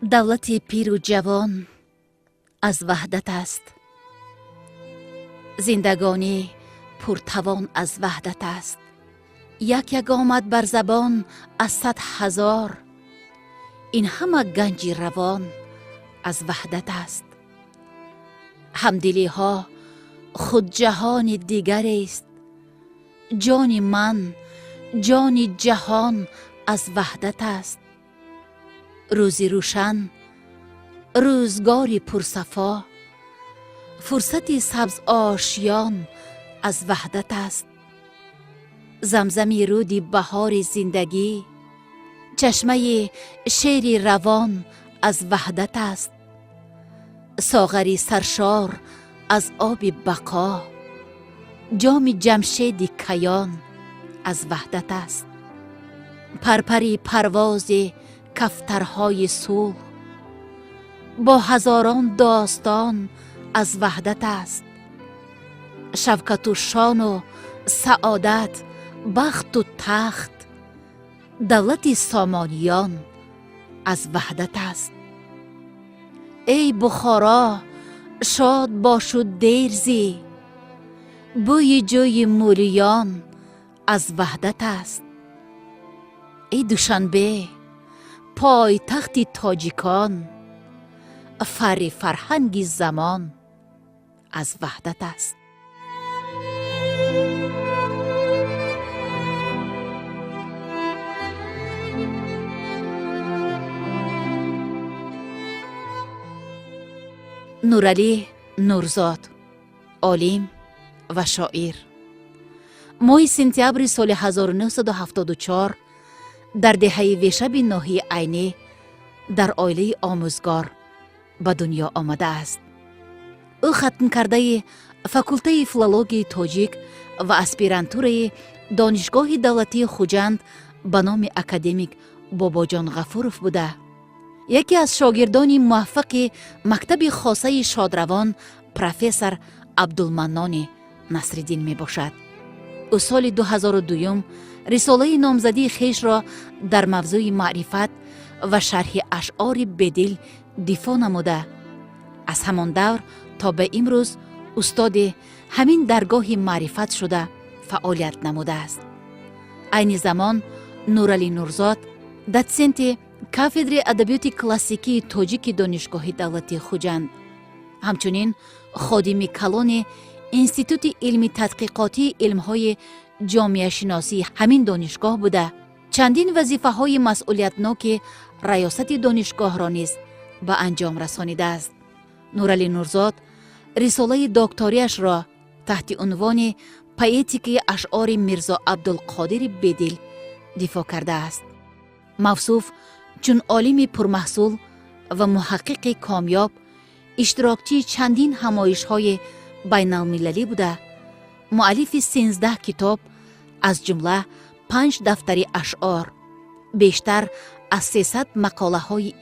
دولت پیر و جوان از وحدت است، زندگانی پرتوان از وحدت است. یک آمد بر زبان از 100,000، این همه گنج روان از وحدت است. همدلی ها خود جهان دیگر است، جان من جان جهان از وحدت است. روزی روشن روزگاری پرصفا، فرصتی سبز آشیان از وحدت است. زمزمی رودی بهار زندگی، چشمه شیری روان از وحدت است. ساغری سرشار از آب بقا، جام جمشید کیان از وحدت است. پرپری پرواز کفترهای صلح، با هزاران داستان از وحدت است. شوکت و شان و سعادت، بخت و تخت، دولت سامانیان از وحدت است. ای بخارا شاد باش و دیرزی، بوی جوی موریان از وحدت است. ای دوشنبه پای تخت تاجیکان، فر فرهنگ زمان از وحدت است. نورعلی نورزاد، عالم و شاعر. ماه سپتامبر سال 1974 در دهه ویشب ناحیه عینی در عائله آموزگار به دنیا آمده است. او ختم کرده فاکولته فیلولوژی تاجیک و اسپیرانتوره دانشگاه دولتی خوجند به نام اکادمیک باباجان غفورов بوده. یکی از شاگردان موفق مکتب خاصه شادروان پروفسور عبدالمنان نصرالدین می باشد. او سال 2002 رساله نامزدی خیش را در موضوع معرفت و شرح اشعار بدل دفاع نموده. از همان دور تا به امروز استاد همین درگاه معرفت شده فعالیت نموده است. عین زمان نورعلی نورزاد دوسنت کافدر ادبیات کلاسیکی تاجیک دانشگاه دولتی خوجند، همچنین خادم کلان انستیتوت علمی تحقیقاتی علمهای جامعه شناسی همین دانشگاه بوده. چندین وظیفه های مسئولیتناک ریاست دانشگاه را نیز به انجام رسانیده است. نورعلی نورزاد رساله دکتریش را تحت عنوان پویتیک اشعار میرزا عبدالقادر بدل دفاع کرده است. موصوف چون عالم پرمحصول و محقق کامیاب، اشتراکچی چندین همایش‌های بین المللی بوده. مؤلف 13 کتاب از جمله 5 دفتر اشعار، بیشتر از 300 مقاله های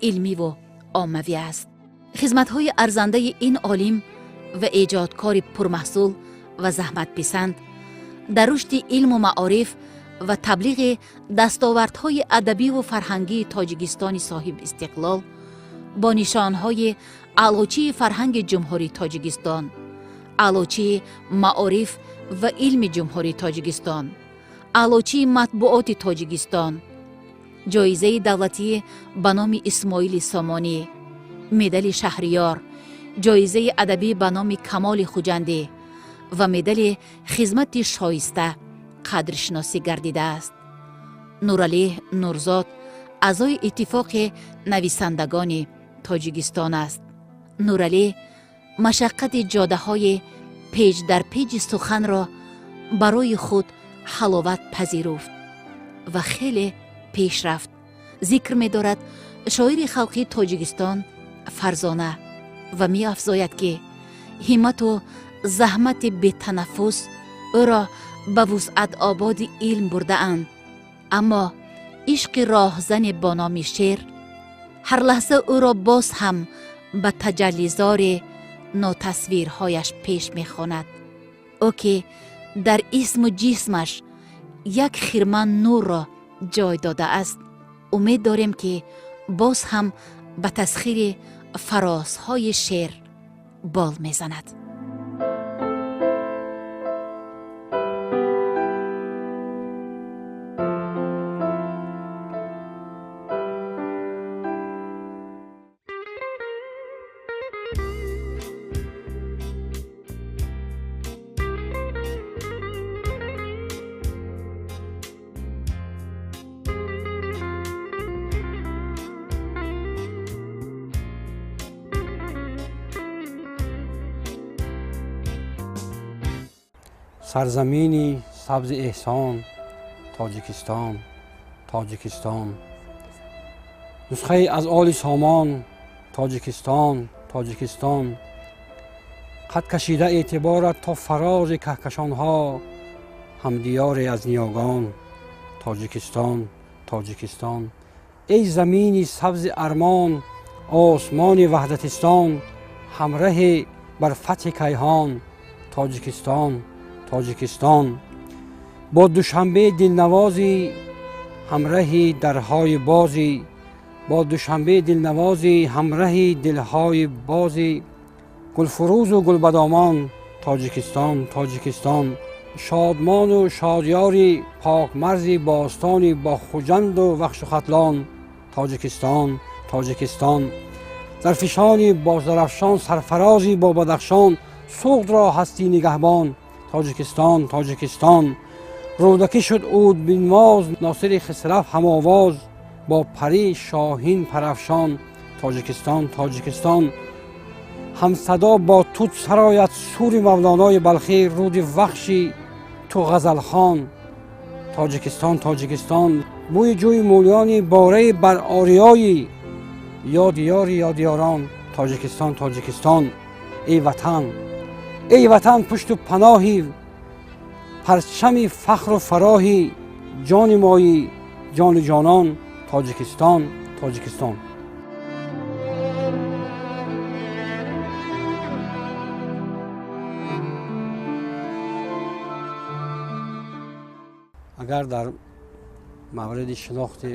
علمی و عاموی است. خدمت‌های ارزنده این عالم و ایجادکار پرمحصول و زحمت پسند در رشد علم و معارف و تبلیغ دستاوردهای ادبی و فرهنگی تاجیکستان صاحب استقلال با نشانهای علوچی فرهنگ جمهوری تاجیکستان، علوچی معارف و علم جمهوری تاجیکستان، علوچی مطبوعات تاجیکستان، جایزه دولتی به نام اسماعیل سامانی، مدال شهریار، جایزه ادبی به نام کمال خوجندی و مدال خدمت شایسته قدرشناسی گردیده است. نورعلی نورزاد اعضای اتفاق نویسندگان تاجیکستان است. نورعلی مشقت جاده های پیج در پیج سخن را برای خود حلاوت پذیرفت و خیلی پیش رفت. ذکر می دارد شاعر خلقی تاجیکستان فرزانه و می افزاید که همت و زحمت بی تنفس او را به وسعت آباد علم برده اند، اما عشق راهزن با نام شعر هر لحظه او را باز هم به تجلیزار ناتصویرهایش پیش می خواند. او که در اسم و جسمش یک خرمن نور را جای داده است. امید داریم که باز هم به تسخیر فرازهای شعر بال میزند. سرزمینی سبز احسان، تاجیکستان، تاجیکستان. نسخه از آل سامان، تاجیکستان، تاجیکستان. خط کشیده اعتبارت تا فراز کهکشانها، هم دیاری از نیاگان، تاجیکستان، تاجیکستان. ای زمینی سبز ارمان، آسمان وحدتستان، همره بر فتح کیهان، تاجیکستان، تاجیکستان. با دوشنبه دلنوازی همراهی درهای بازی، با دوشنبه دلنوازی همراهی دلهای بازی. گلفروز و گلبدامان، تاجیکستان، تاجیکستان. شادمان و شادیاری پاک مرزی باستانی با خوجند و وخش و ختلان، تاجیکستان، تاجیکستان. زرفشانی با زرفشان سرفرازی با بدخشان، سوخت را هستی نگهبان، تاجیکستان، تاجیکستان. رودکی شد عود بنواز ناصر خسرف هم آواز، با پری شاهین پرافشان، تاجیکستان، تاجیکستان. هم صدا با توت سرایت سور مولانای بلخی، رود وخشی تو غزل خان، تاجیکستان، تاجیکستان. بوی جوی مولیانی باره بر آریایی، یاد یاری یادیاران، تاجیکستان، تاجیکستان. ای وطن، ای وطن پشت و پناهی، پرچمی فخر و فراهی، جان مایی جان جانان، تاجیکستان، تاجیکستان. اگر در مورد شناخت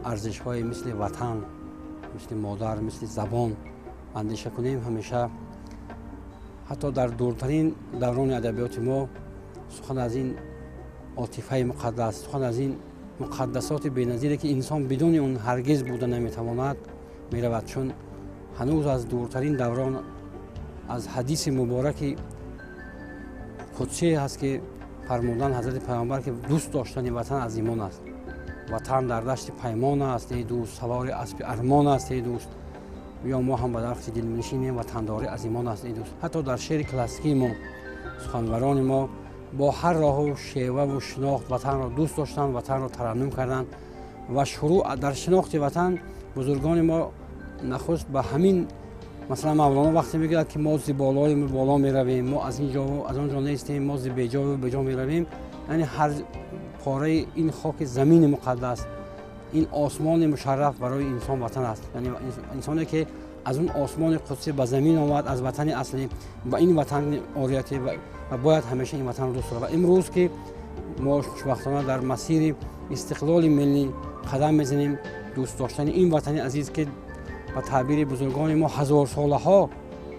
ارزش‌های مثل وطن، مثل مادر، مثل زبان اندیشه کنیم، همیشه حتی در دورترین دوران ادبیات ما سخن از این عاطفه مقدس، سخن از این مقدسات بی‌نظیری که انسان بدون اون هرگز بوده نمیتواند میرود، چون هنوز از دورترین دوران از حدیث مبارک قدسی هست که فرمودن حضرت پیامبر که دوست داشتن وطن از ایمان است. وطن در دشت پیمان است ای دوست، سوار اسب ارمان است ای دوست. یا ما هم به درخت دلنشینیم، وطنداری از ایمان است ای دوست. حتی در شعر کلاسیکی ما سخنوران ما با هر راه و شیوه و شناخت وطن را دوست داشتن، وطن را ترنم کردند و شروع در شناخت وطن بزرگان ما نخست به همین، مثلا مولانا وقتی میگه که ما زیبالای بالا میرویم، ما از اینجا و از آنجا نیستیم، ما زیبجا و بجا میرویم، یعنی هر پاره این خاک زمین مقدس، این آسمان مشرف برای انسان وطن است. یعنی انسانی که از اون آسمان قدسی به زمین آمد، از وطن اصلی و این وطن عاریتی و باید همیشه این وطن رو دوست دارد. و امروز که ما خوشبختانه در مسیر استقلال ملی قدم میزنیم، دوست داشتن این وطن عزیز که به تعبیر بزرگان ما هزار ساله ها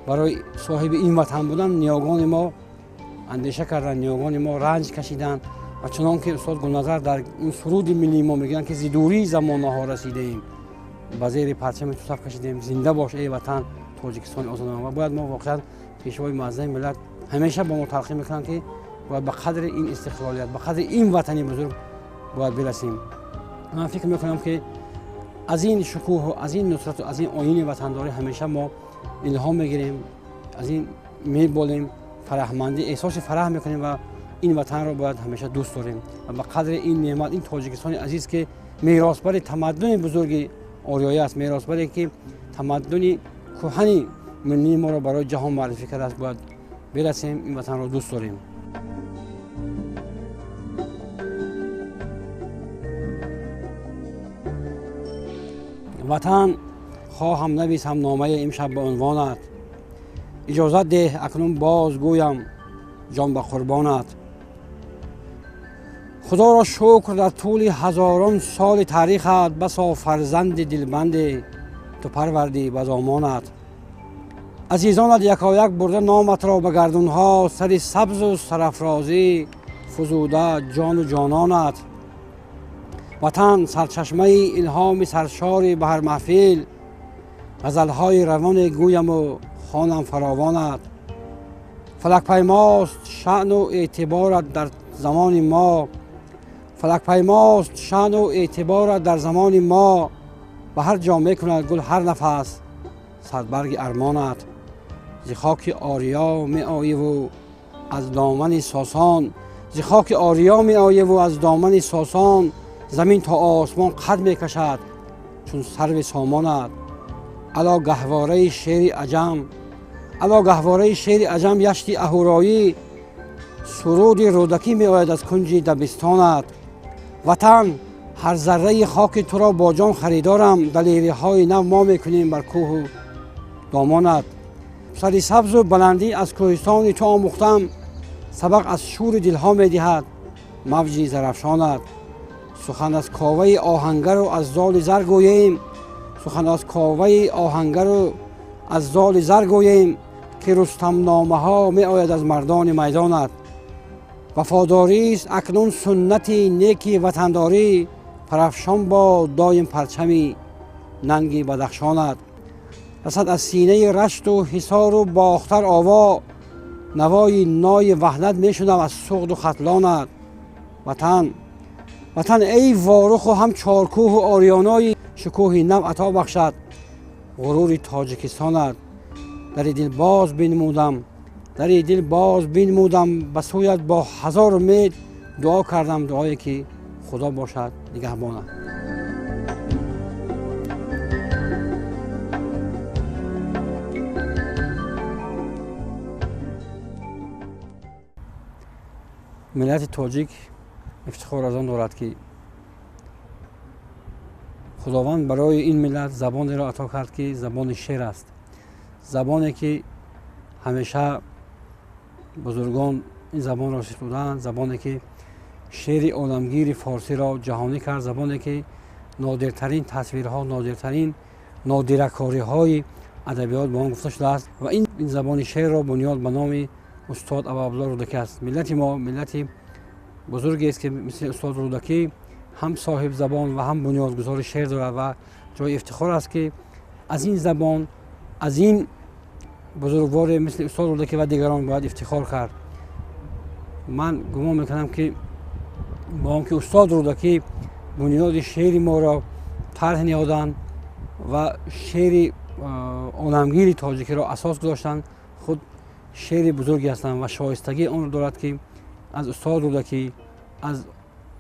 برای صاحب این وطن بودن، نیاگان ما اندیشه کردن، نیاگان ما رنج کشیدن و چنان که استاد گلنظر در این سرود ملی ما میگن که زیدوری زمانه ها رسیده ایم، به زیر پرچم تو صف کشیدیم، زنده باش ای وطن تاجیکستان آزادمان. و باید ما واقعا پیشوای معظم ملت همیشه با ما تلقین میکنن که باید به قدر این استقلالیت، به قدر این وطنی بزرگ باید برسیم. من فکر میکنم که از این شکوه و از این نصرت و از این آیین وطنداری همیشه ما الهام میگیریم، از این میبالیم، فرحمندی احساس فرح میکنیم و این وطن رو باید همیشه دوست داریم و به قدر این نعمت، این تاجیکستان عزیز که میراثبر تمدن بزرگ آریایی است، میراثبری که تمدن کهن ملی ما رو برای جهان معرفی کرده است، باید برسیم این وطن رو دوست داریم. وطن خواهم نویسم نامه امشب به عنوانت، اجازت ده اکنون باز گویم جان به قربانت. خدا را شکر در طول هزاران سال تاریخت، بسا فرزند دلبند تو پروردی به زامانت. عزیزانت یکایک برده نامت را به گردونها، سر سبز و سرافرازی فزوده جان و جانانت. وطن سرچشمه الهام سرشاری به هر محفل، غزلهای روان گویم و خوانم فراوانت. فلک پیماست شأن و اعتبارت در زمان ما، فلک پیماست شأن و اعتبارت در زمان ما. به هر جا می کند گل هر نفس صدبرگ ارمانت. ز خاک آریا می آیی و از دامن ساسان، ز خاک آریا می آیی و از دامن ساسان. زمین تا آسمان قد می کشد چون سرو سامانت. علا گهواره شعر عجم، علا گهواره شعر عجم یشتی اهورایی، سرود رودکی می آید از کنج دبستانت. وطن هر ذره خاک تو را با جان خریدارم، دلیری های نو ما می کنیم بر کوه و دامانت. سر سبز و بلندی از کوهستان تو آموختم، سبق از شور دلها می دهد موجی زرافشانت. سخن از کاوه آهنگر و از زال زر گوییم، سخن از کاوه آهنگر و از زال زر گوییم، که رستم نامه ها می آید از مردان میدانت. وفاداری است اکنون سنتی نیکی وطنداری، پرافشان با دایم پرچمی ننگی بدخشانت. رسد از سینه رشت و حصار و باختر آوا، نوای نای وحدت می شنم از سغد و ختلانت. وطن ای وارخ و هم چارکوه و آریانای، شکوهی نو عطا بخشد غرور تاجیکستانت. در دل باز بنمودم، در دل باز بنمودم به سویت با هزار امید. دعا کردم دعایی که خدا باشد نگهبانت. ملت تاجیک افتخار از آن دارد که خداوند برای این ملت زبانی را عطا کرد که زبان شعر است. زبانی که همیشه بزرگان این زبان را ستودند، زبانی که شعر عالمگیر فارسی را جهانی کرد، زبانی که نادرترین تصویرها، نادرکاری های ادبیات به آن گفته شده است. و این زبان شعر را بنیاد به نام استاد ابوعبدالله رودکی است. ملت ما ملت بزرگی است که مثل استاد رودکی هم صاحب زبان و هم بنیادگذار شعر دارد و جای افتخار است که از این زبان، از این بزرگوار مثل استاد رودکی و دیگران باید افتخار کرد. من گمان میکنم که با آنکه استاد رودکی بنیاد شعر ما را طرح نهادند و شعر عالمگیر تاجیکی را اساس گذاشتند، خود شعر بزرگی هستند و شایستگی آن را دارد که از استاد رودکی، از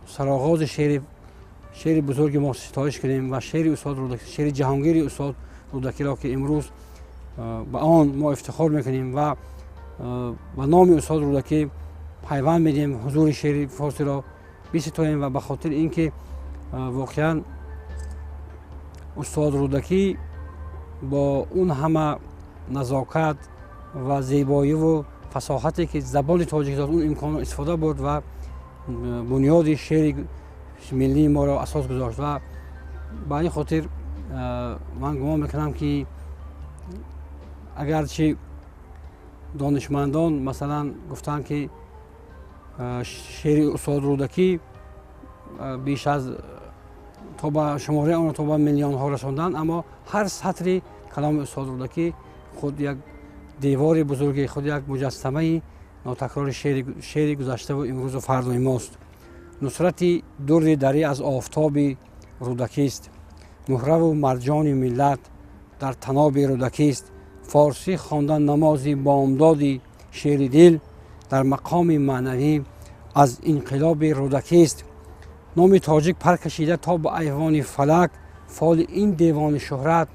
سرآغاز شعر بزرگ ما ستایش کنیم و شعر استاد رودکی، شعر جهانگیر استاد رودکی را که امروز به آن ما افتخار میکنیم و به نام استاد رودکی پیوند میدیم، حضور شعر فارسی را بستاییم. و به خاطر اینکه واقعا استاد رودکی با اون همه نزاکت و زیبایی و فصاحتی که زبان تاجیک داشت، اون امکان استفاده برد و بنیاد شعر ملی ما را اساس گذاشت. و به این خاطر من گمان میکنم که اگرچه دانشمندان مثلا گفتن که شعر استاد رودکی بیش از تا به شماره آن تا به میلیون ها رساندن، اما هر سطری کلام استاد رودکی خود یک دیوار بزرگی، خود یک مجسمه ناتکرار شعر گذشته و امروز و فردای ماست. نصرتی در دری از آفتاب رودکی است، مهره و مرجان ملت در طناب رودکی است. فارسی خواندن نمازی بامدادی، شعر دل در مقام معنوی از انقلاب رودکی است. نام تاجیک پر کشیده تا به ایوان فلک، فال این دیوان شهرت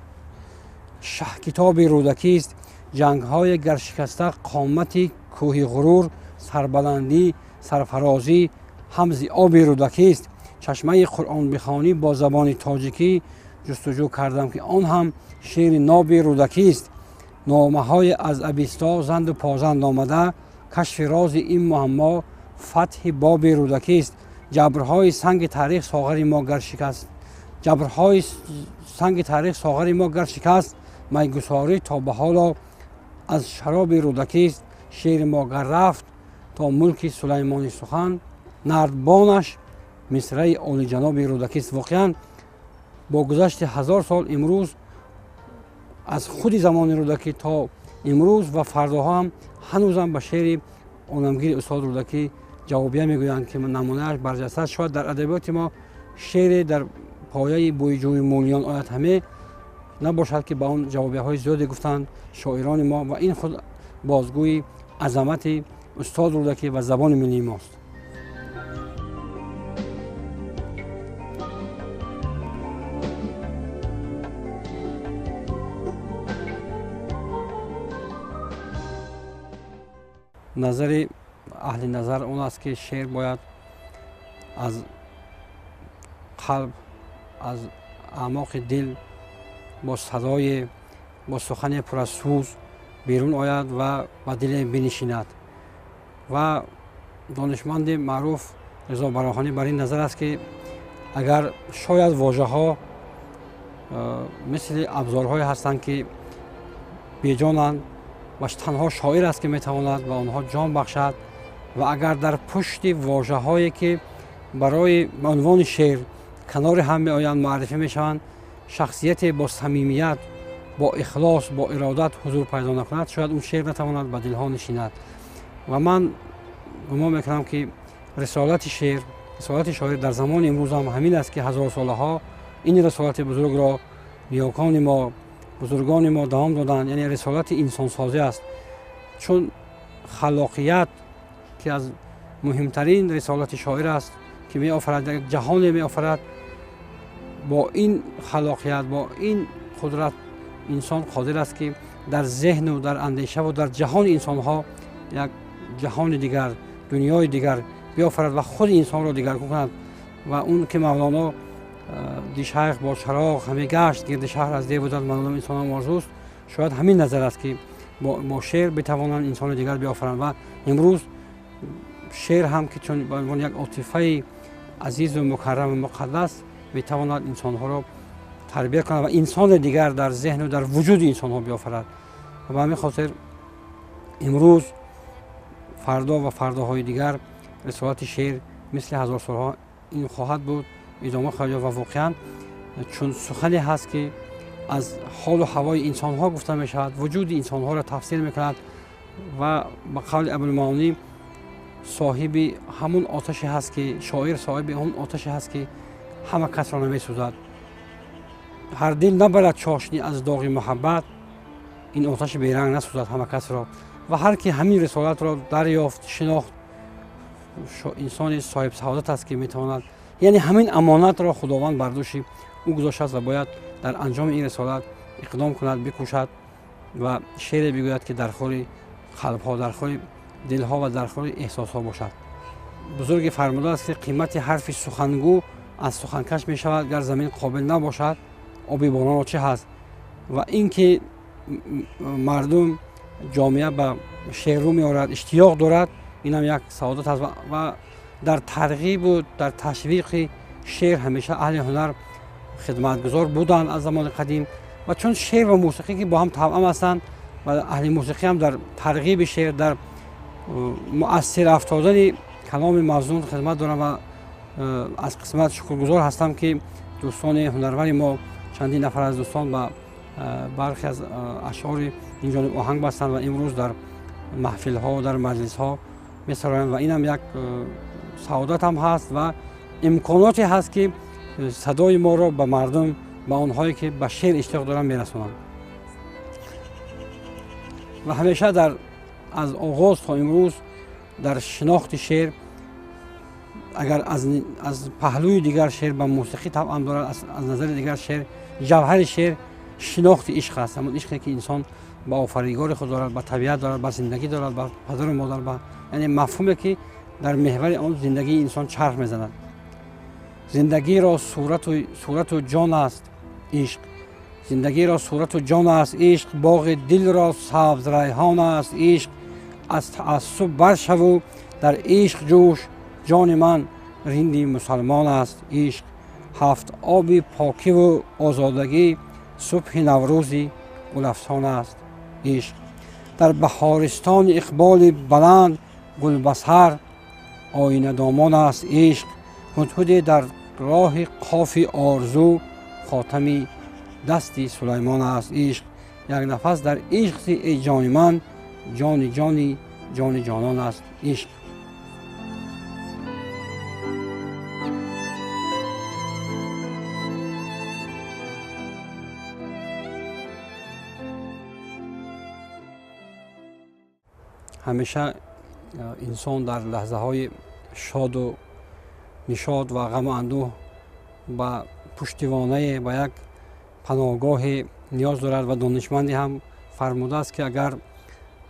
شه کتاب رودکی است. جنگ های گرشکسته قامتی کوه غرور، سربلندی سرفرازی همز آب رودکی است. چشمه قرآن بخوانی با زبان تاجیکی، جستجو کردم که آن هم شعر ناب رودکی است. نامه های از ابیستا زند و پازند آمده، کشف راز این معما فتح باب رودکی است. جبرهای سنگ تاریخ ساغر ما گر شکست، جبرهای سنگ تاریخ ساغر ما گر شکست، میگساری تا به حالا از شراب رودکی است. شعر ما گر رفت تا ملک سلیمانی سخن، نردبانش مصرع عالی جناب رودکی است. واقعا با گذشت 1000 سال امروز از خود زمان رودکی تا امروز و فرداها هم هنوزم به شعر عالمگیر استاد رودکی جوابیه میگویند که نمونهش برجسته است. شاید در ادبیات ما شعر در پایه بویجوی مولیان آید همه نباشد که با اون جوابیه های زیادی گفتند شاعران ما و این خود بازگوی عظمت استاد رودکی و زبان ملی ماست. نظر اهل نظر اون است که شعر باید از قلب، از اعماق دل با صدای با سخن پر از سوز بیرون آید و به دل بنشیند. و دانشمند معروف رضا براخانی بر این نظر است که اگر شاید واژه ها مثل ابزارهایی هستند که بیجانند و تنها شاعر است که میتواند به آنها جان بخشد و اگر در پشت واژه هایی که برای عنوان شعر کنار هم می آیند معرفی می شوند شخصیت با صمیمیت، با اخلاص، با ارادت حضور پیدا نکند، شاید اون شعر نتواند به دلها نشیند. و من گمان میکنم که رسالت شاعر در زمان امروز هم همین است که 1000 ساله ها این رسالت بزرگ را نیاکان ما، بزرگان ما دوام دادند، یعنی رسالت انسان سازی است. چون خلاقیت که از مهمترین رسالت شاعر است که می آفرد، یک جهان می آفرد، با این خلاقیت، با این قدرت انسان قادر است که در ذهن و در اندیشه و در جهان انسان ها یک جهان دیگر، دنیای دیگر بیافرد و خود انسان را دیگرگون کند. و اون که مولانا دیشیخ با چراغ همه گشت گرد شهر از دی بودد مولانا انسان آرزوست، شاید همین نظر است که با شعر بتوانند انسان دیگر بیافرند. و امروز شعر هم که چون به عنوان یک عاطفه عزیز و مکرم و مقدس بتواند انسان ها را تربیت کند و انسان دیگر در ذهن و در وجود انسان ها بیافرد. و به همین خاطر امروز، فردا و فرداهای دیگر رسالت شعر مثل 1000 سالها این خواهد بود، ادامه خواهد یافت. و واقعا چون سخنی هست که از حال و هوای انسان ها گفته می شود، وجود انسان ها را تفسیر می کند و به قول ابوالمعانی صاحب همون آتشی هست که شاعر صاحب همون آتشی هست که همه کس را نمی سوزد. هر دل نبرد چاشنی از داغ محبت، این آتش بیرنگ نسوزد همه کس را. و هر کی همین رسالت را دریافت، شناخت، انسان صاحب سعادت است که میتواند، یعنی همین امانت را خداوند بر دوش او گذاشته است و باید در انجام این رسالت اقدام کند، بکوشد و شعر بگوید که در خور قلب ها، در خور دل ها و در خور احساس ها باشد. بزرگ فرموده است که قیمت حرف سخنگو از سخنکش می شود، گر زمین قابل نباشد آب باران را چه هست. و اینکه مردم جامعه به شعر رو می آورد، اشتیاق دارد، این هم یک سعادت است. و در ترغیب و در تشویق شعر همیشه اهل هنر خدمتگزار بودند از زمان قدیم. و چون شعر و موسیقی که با هم توأم هستند و اهل موسیقی هم در ترغیب شعر، در مؤثر افتادن کلام موزون خدمت دارم و از قسمت شکرگزار هستم که دوستان هنرور ما چندین نفر از دوستان با برخی از اشعار این جانب آهنگ بستند و امروز در محفل ها و در مجلس ها می‌سرایند و این هم یک سعادت هم هست و امکاناتی هست که صدای ما را به مردم، به آنهایی که به شعر اشتیاق دارند میرسونند. و همیشه از آغاز تا امروز در شناخت شعر، اگر از پهلوی دیگر شعر به موسیقی توأم دارد، از نظر دیگر شعر جوهر شعر شناخت عشق است، همون عشقی که انسان با آفریدگار خود دارد، با طبیعت دارد، با زندگی دارد، با پدر و مادر، یعنی مفهومی که در محور آن زندگی انسان چرخ میزند. زندگی را صورت و جان است عشق، زندگی را صورت و جان است عشق، باغ دل را سبز ریحان است عشق. از تعصب برشو در عشق جوش، جان من رندی مسلمان است عشق، هفت آب پاکی و آزادگی صبح نوروزی گلفسان است عشق. در بهارستان اقبال بلند گلبسر آینه دامان است عشق. هدهد در راه قاف آرزو خاتمی دستی سلیمان است عشق. یک نفس در عشق ای جان من، جان جانی جان جانان است عشق. همیشه انسان در لحظه های شاد و نشاط و غم و اندوه به پشتیبانی و یک پناهگاه نیاز دارد و دانشمندی هم فرموده است که اگر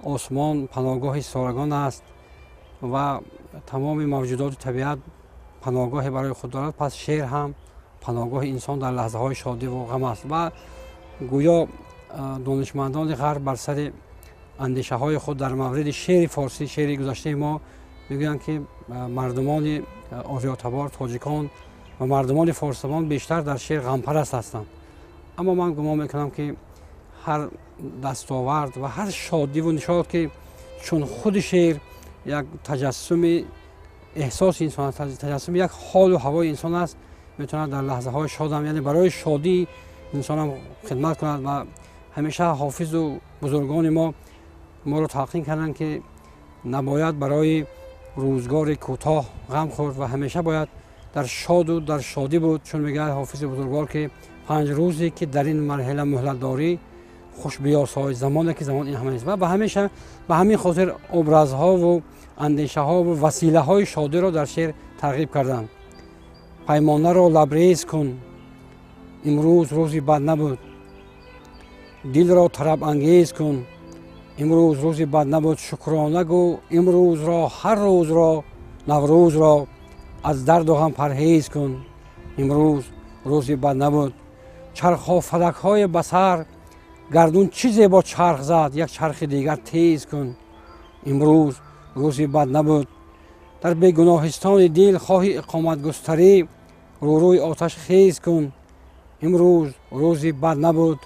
آسمان پناهگاه سارگان است و تمام موجودات طبیعت پناهگاه برای خود دارد، پس شعر هم پناهگاه انسان در لحظه های شادی و غم است. و گویا دانشمندان غرب بر سر اندیشه های خود در مورد شعر فارسی، شعر گذشته ما، میگویند که مردمان آریاتبار، تاجیکان و مردمان فارسمان بیشتر در شعر غمپرست هستند. اما من گمان میکنم که هر دستاورد و هر شادی و نشاط که چون خود شعر یک تجسم احساس انسان است، تجسم یک حال و هوای انسان است، میتواند در لحظه های شاد هم، یعنی برای شادی انسان هم خدمت کند. و همیشه حافظ و بزرگان ما رو تلقین کردند که نباید برای روزگار کوتاه غم خورد و همیشه باید در شاد و در شادی بود. چون میگه حافظ بزرگوار که 5 روزی که در این مرحله مهلت داری، خوش بیاسای زمانی که زمان این همه نیست. و به همیشه به همین خاطر ابرازها و اندیشه ها و وسیله های شادی را در شعر ترغیب کردند. پیمانه را لبریز کن، امروز روزی بد نبود. دل را طرب انگیز کن، امروز روزی بد نبود. شکرانه گو امروز را، هر روز را، نوروز را. از درد و غم پرهیز کن، امروز روزی بد نبود. چرخ و فلک های بصر، گردون چیزی با چرخ زد، یک چرخ دیگر تیز کن، امروز روزی بد نبود. در بیگناهستان دل خواهی اقامت گستری، روی آتش خیز کن، امروز روزی بد نبود.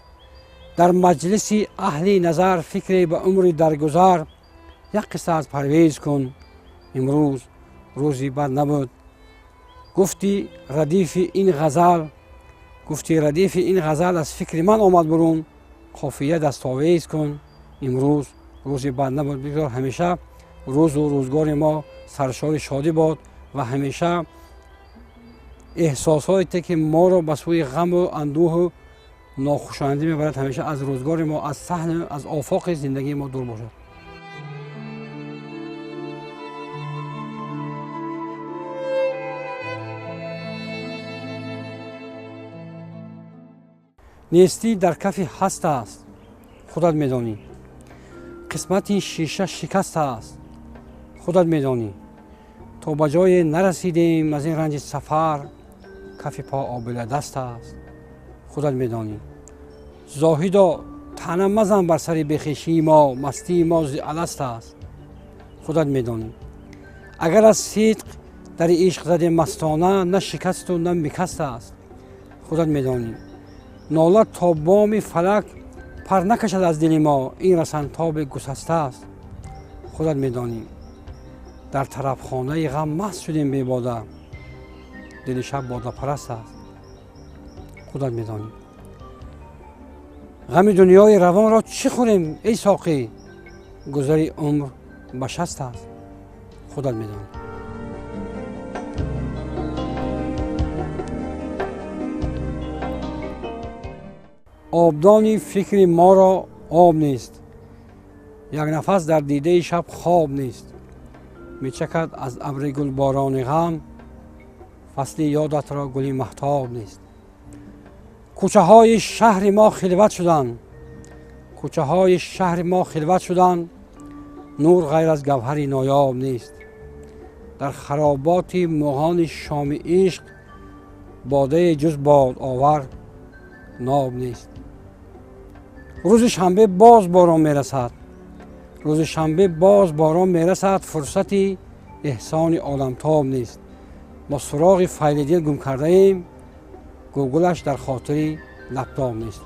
در مجلس اهل نظر فکری به عمر درگذر، یک قصه از پرویز کن، امروز روزی بد نبود. گفتی ردیف این غزل از فکر من آمد برون، قافیه دستاویز کن، امروز روزی بد نبود. بگذار همیشه روز و روزگار ما سرشار شادی باد و همیشه احساساتی که ما را به سوی غم و اندوه و ناخوشایندی میبرد همیشه از روزگار ما، از صحن، از آفاق زندگی ما دور باشد. نیستی در کف هست است، خودت میدانی. قسمت شیشه شکست است، خودت میدانی. تا به جای نرسیدیم از این رنج سفر، کف پا آبله دست است، خودت میدانی. زاهدا طعنه مزن بر سر بخیشی ما، مستی ما ز الست است، خودت میدانی. اگر از صدق در عشق زده مستانه، نه شکست و نه مکست است، خودت میدانی. نالت تا بام فلک پر نکشد از دل ما، این رسن تاب گسسته است، خودت میدانی. در طربخانه غم مست شدیم بی باده، دل شب باده پرست است، خودت میدانی. غم دنیای روان را چی خوریم ای ساقی، گذری عمر به شست است، خودت میدانی. آبدانی فکر ما را آب نیست، یک نفس در دیده شب خواب نیست. میچکد از ابر گل باران غم، فصل یادت را گلی مهتاب نیست. کوچه های شهر ما خلوت شدند، کوچه های شهر ما خلوت شدند، نور غیر از گوهری نایاب نیست. در خرابات مغان شام عشق، باده جز باد آور ناب نیست. روز شنبه باز باران میرسد، روز شنبه باز باران میرسد، فرصتی احسان عالمتاب نیست. ما سراغ فایل دل گم کرده ایم، گوگلش در خاطر لپتاپ نیست.